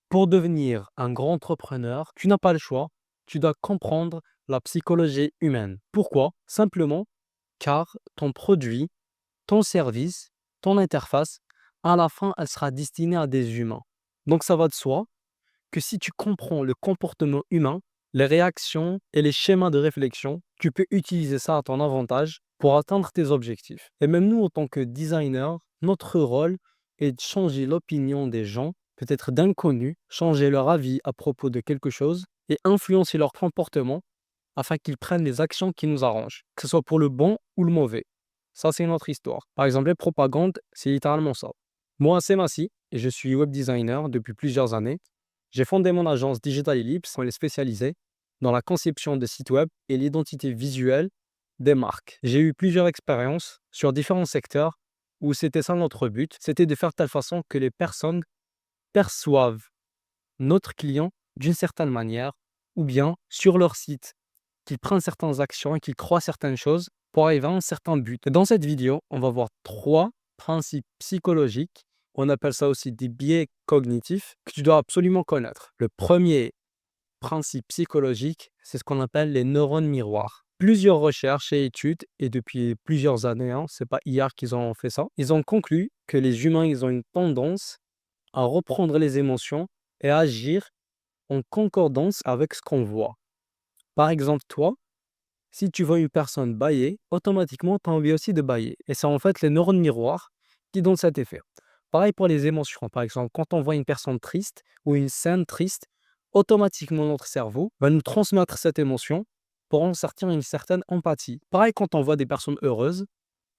Pour devenir un grand entrepreneur, tu n'as pas le choix. Tu dois comprendre la psychologie humaine. Pourquoi? Simplement car ton produit, ton service, ton interface, à la fin, elle sera destinée à des humains. Donc ça va de soi que si tu comprends le comportement humain, les réactions et les schémas de réflexion, tu peux utiliser ça à ton avantage pour atteindre tes objectifs. Et même nous, en tant que designer, notre rôle est de changer l'opinion des gens, peut-être d'inconnus, changer leur avis à propos de quelque chose et influencer leur comportement afin qu'ils prennent les actions qui nous arrangent, que ce soit pour le bon ou le mauvais. Ça, c'est une autre histoire. Par exemple, les propagandes, c'est littéralement ça. Moi, c'est Massi et je suis web designer depuis plusieurs années. J'ai fondé mon agence Digital Ellipse. On est spécialisé dans la conception de sites web et l'identité visuelle des marques. J'ai eu plusieurs expériences sur différents secteurs où c'était ça notre but, c'était de faire de telle façon que les personnes perçoivent notre client d'une certaine manière ou bien sur leur site, qu'ils prennent certaines actions et qu'ils croient certaines choses pour arriver à un certain but. Et dans cette vidéo, on va voir trois principes psychologiques. On appelle ça aussi des biais cognitifs que tu dois absolument connaître. Le premier principe psychologique, c'est ce qu'on appelle les neurones miroirs. Plusieurs recherches et études, et depuis plusieurs années, c'est pas hier qu'ils ont fait ça, ils ont conclu que les humains, ils ont une tendance à reprendre les émotions et à agir en concordance avec ce qu'on voit. Par exemple, toi, si tu vois une personne bâiller, automatiquement, tu as envie aussi de bâiller. Et c'est en fait les neurones miroirs qui donnent cet effet. Pareil pour les émotions. Par exemple, quand on voit une personne triste ou une scène triste, automatiquement notre cerveau va nous transmettre cette émotion pour en sortir une certaine empathie. Pareil quand on voit des personnes heureuses,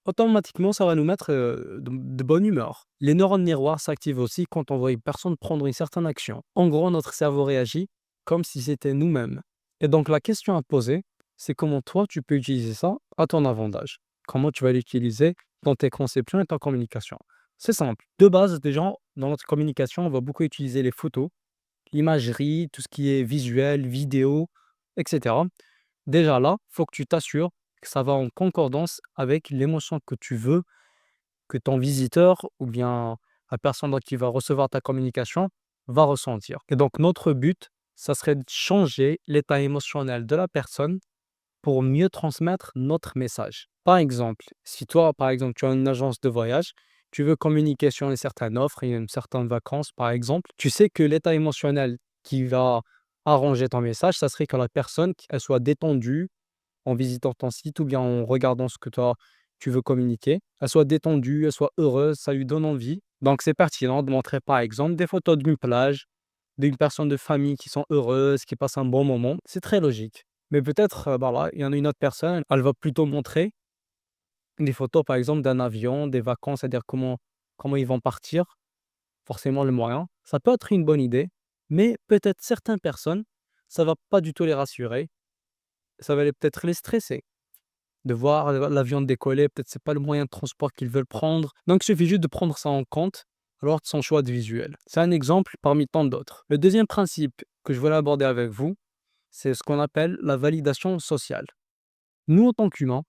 automatiquement ça va nous mettre de bonne humeur. Les neurones miroirs s'activent aussi quand on voit une personne prendre une certaine action. En gros, notre cerveau réagit comme si c'était nous-mêmes. Et donc la question à te poser, c'est comment toi tu peux utiliser ça à ton avantage. Comment tu vas l'utiliser dans tes conceptions et ta communication. C'est simple. De base, déjà, dans notre communication, on va beaucoup utiliser les photos, l'imagerie, tout ce qui est visuel, vidéo, etc. Déjà là, il faut que tu t'assures que ça va en concordance avec l'émotion que tu veux que ton visiteur ou bien la personne qui va recevoir ta communication va ressentir. Et donc notre but, ça serait de changer l'état émotionnel de la personne pour mieux transmettre notre message. Par exemple, si toi, par exemple, tu as une agence de voyage, tu veux communiquer sur une certaine offre et une certaine vacances, par exemple, tu sais que l'état émotionnel qui va arranger ton message, ça serait que la personne, elle soit détendue en visitant ton site ou bien en regardant ce que toi, tu veux communiquer, elle soit détendue, elle soit heureuse, ça lui donne envie. Donc, c'est pertinent de montrer, par exemple, des photos d'une plage, d'une personne de famille qui sont heureuses, qui passent un bon moment. C'est très logique. Mais peut-être, voilà, il y en a une autre personne, elle va plutôt montrer des photos, par exemple, d'un avion, des vacances, c'est-à-dire comment ils vont partir, forcément le moyen. Ça peut être une bonne idée, mais peut-être certaines personnes, ça va pas du tout les rassurer, ça va peut-être les stresser. De voir l'avion décoller, peut-être c'est pas le moyen de transport qu'ils veulent prendre. Donc il suffit juste de prendre ça en compte lors de son choix de visuel. C'est un exemple parmi tant d'autres. Le deuxième principe que je voulais aborder avec vous, c'est ce qu'on appelle la validation sociale. Nous, en tant qu'humains,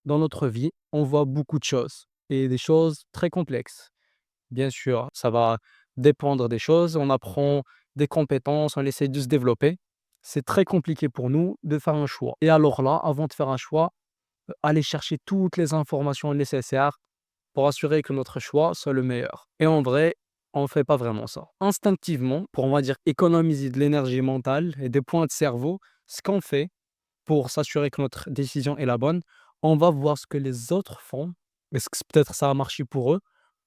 dans notre vie, on voit beaucoup de choses et des choses très complexes. Bien sûr, ça va dépendre des choses, on apprend des compétences, on essaie de se développer. C'est très compliqué pour nous de faire un choix. Et alors là, avant de faire un choix, aller chercher toutes les informations nécessaires pour assurer que notre choix soit le meilleur. Et en vrai, on ne fait pas vraiment ça. Instinctivement, pour on va dire économiser de l'énergie mentale et des points de cerveau, ce qu'on fait pour s'assurer que notre décision est la bonne, on va voir ce que les autres font, est-ce que peut-être ça a marché pour eux,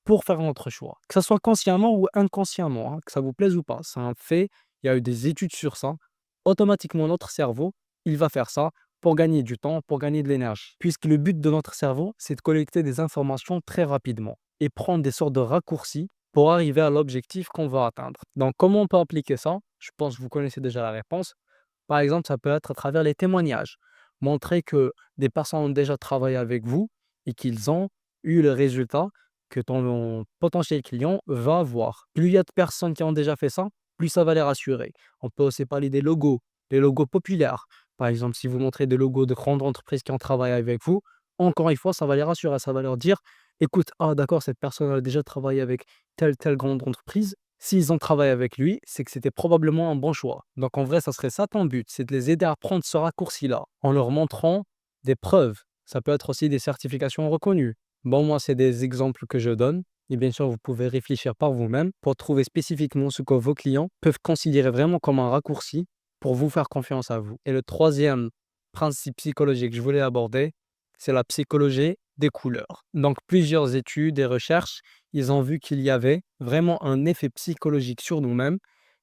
pour faire notre choix. Que ça soit consciemment ou inconsciemment, que ça vous plaise ou pas, c'est un fait, il y a eu des études sur ça. Automatiquement, notre cerveau, il va faire ça pour gagner du temps, pour gagner de l'énergie. Puisque le but de notre cerveau, c'est de collecter des informations très rapidement et prendre des sortes de raccourcis pour arriver à l'objectif qu'on va atteindre. Donc, comment on peut appliquer ça? Je pense que vous connaissez déjà la réponse. Par exemple, ça peut être à travers les témoignages. Montrer que des personnes ont déjà travaillé avec vous et qu'ils ont eu le résultat que ton potentiel client va avoir. Plus il y a de personnes qui ont déjà fait ça, plus ça va les rassurer. On peut aussi parler des logos, les logos populaires. Par exemple, si vous montrez des logos de grandes entreprises qui ont travaillé avec vous, encore une fois, ça va les rassurer. Ça va leur dire, écoute, ah d'accord, cette personne a déjà travaillé avec telle grande entreprise. S'ils ont travaillé avec lui, c'est que c'était probablement un bon choix. Donc en vrai, ça serait ça ton but, c'est de les aider à prendre ce raccourci-là, en leur montrant des preuves. Ça peut être aussi des certifications reconnues. Bon, moi, c'est des exemples que je donne. Et bien sûr, vous pouvez réfléchir par vous-même pour trouver spécifiquement ce que vos clients peuvent considérer vraiment comme un raccourci pour vous faire confiance à vous. Et le troisième principe psychologique que je voulais aborder, c'est la psychologie des couleurs. Donc plusieurs études et recherches, ils ont vu qu'il y avait vraiment un effet psychologique sur nous-mêmes,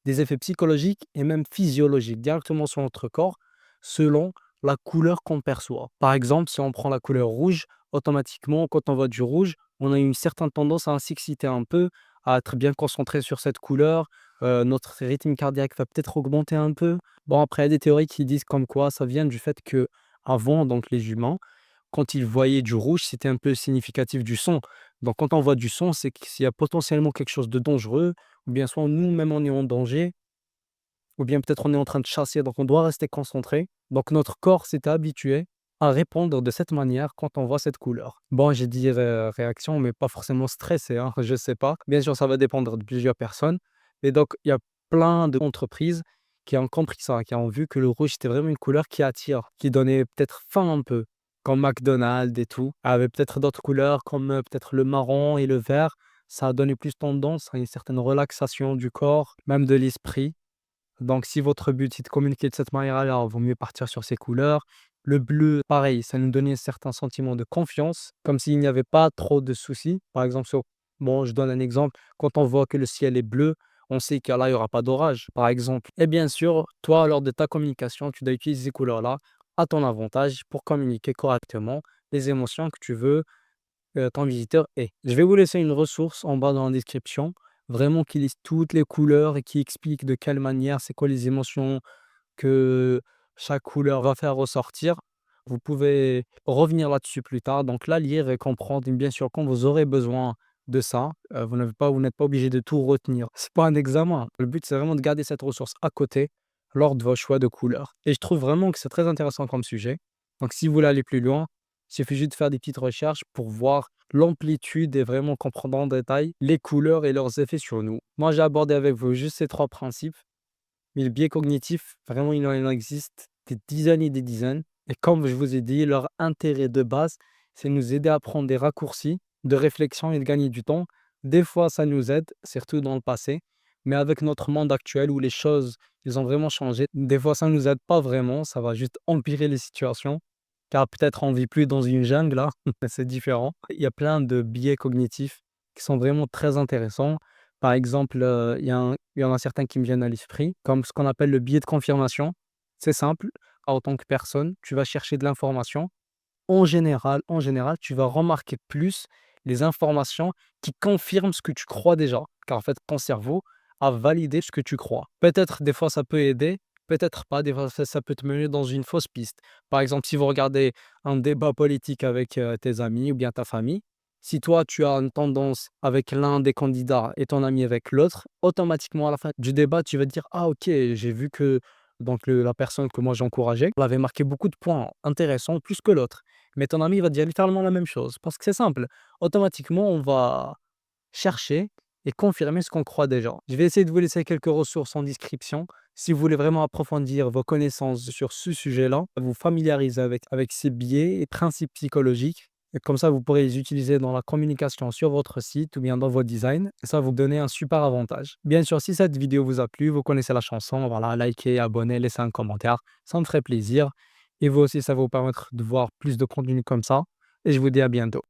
des effets psychologiques et même physiologiques directement sur notre corps selon la couleur qu'on perçoit. Par exemple, si on prend la couleur rouge, automatiquement, quand on voit du rouge, on a une certaine tendance à s'exciter un peu, à être bien concentré sur cette couleur. Notre rythme cardiaque va peut-être augmenter un peu. Bon, après, il y a des théories qui disent comme quoi ça vient du fait que avant, donc les humains, quand ils voyaient du rouge, c'était un peu significatif du son. Donc quand on voit du son, c'est qu'il y a potentiellement quelque chose de dangereux, ou bien soit nous-mêmes on est en danger, ou bien peut-être on est en train de chasser, donc on doit rester concentré. Donc notre corps s'est habitué à répondre de cette manière quand on voit cette couleur. Bon, j'ai dit réaction, mais pas forcément stressé, hein, je sais pas. Bien sûr, ça va dépendre de plusieurs personnes. Et donc, il y a plein d'entreprises qui ont compris ça, qui ont vu que le rouge, c'était vraiment une couleur qui attire, qui donnait peut-être faim un peu, comme McDonald's et tout. Avait peut-être d'autres couleurs comme peut-être le marron et le vert. Ça a donné plus tendance à une certaine relaxation du corps, même de l'esprit. Donc, si votre but est de communiquer de cette manière-là, il vaut mieux partir sur ces couleurs. Le bleu, pareil, ça nous donnait un certain sentiment de confiance, comme s'il n'y avait pas trop de soucis. Par exemple, bon, je donne un exemple. Quand on voit que le ciel est bleu, on sait que là, il n'y aura pas d'orage, par exemple. Et bien sûr, toi, lors de ta communication, tu dois utiliser ces couleurs-là à ton avantage pour communiquer correctement les émotions que tu veux ton visiteur est. Je vais vous laisser une ressource en bas dans la description, vraiment qui liste toutes les couleurs et qui explique de quelle manière, c'est quoi les émotions que chaque couleur va faire ressortir. Vous pouvez revenir là-dessus plus tard, donc la lire et comprendre. Et bien sûr, quand vous aurez besoin de ça, vous n'êtes pas obligé de tout retenir. C'est pas un examen. Le but, c'est vraiment de garder cette ressource à côté lors de vos choix de couleurs. Et je trouve vraiment que c'est très intéressant comme sujet. Donc, si vous voulez aller plus loin, il suffit juste de faire des petites recherches pour voir l'amplitude et vraiment comprendre en détail les couleurs et leurs effets sur nous. Moi, j'ai abordé avec vous juste ces trois principes, mais le biais cognitif, vraiment, il en existe des dizaines et des dizaines. Et comme je vous ai dit, leur intérêt de base, c'est nous aider à prendre des raccourcis de réflexion et de gagner du temps. Des fois, ça nous aide, surtout dans le passé. Mais avec notre monde actuel où les choses, ils ont vraiment changé, des fois, ça ne nous aide pas vraiment. Ça va juste empirer les situations. Car peut-être on vit plus dans une jungle là, c'est différent. Il y a plein de biais cognitifs qui sont vraiment très intéressants. Par exemple, il y en a certains qui me viennent à l'esprit, comme ce qu'on appelle le biais de confirmation. C'est simple, en tant que personne, tu vas chercher de l'information. En général, tu vas remarquer plus les informations qui confirment ce que tu crois déjà. Car en fait, ton cerveau a validé ce que tu crois. Peut-être des fois ça peut aider, peut-être pas. Des fois ça peut te mener dans une fausse piste. Par exemple, si vous regardez un débat politique avec tes amis ou bien ta famille, si toi tu as une tendance avec l'un des candidats et ton ami avec l'autre, automatiquement à la fin du débat, tu vas te dire: ah, ok, j'ai vu que donc la personne que moi j'encourageais, elle avait marqué beaucoup de points intéressants plus que l'autre. Mais ton ami va dire littéralement la même chose. Parce que c'est simple. Automatiquement, on va chercher et confirmer ce qu'on croit déjà. Je vais essayer de vous laisser quelques ressources en description. Si vous voulez vraiment approfondir vos connaissances sur ce sujet-là, vous familiariser avec ces biais et principes psychologiques. Et comme ça, vous pourrez les utiliser dans la communication sur votre site ou bien dans vos designs. Et ça va vous donner un super avantage. Bien sûr, si cette vidéo vous a plu, vous connaissez la chanson, voilà, likez, abonnez, laissez un commentaire. Ça me ferait plaisir. Et vous aussi, ça va vous permettre de voir plus de contenu comme ça. Et je vous dis à bientôt.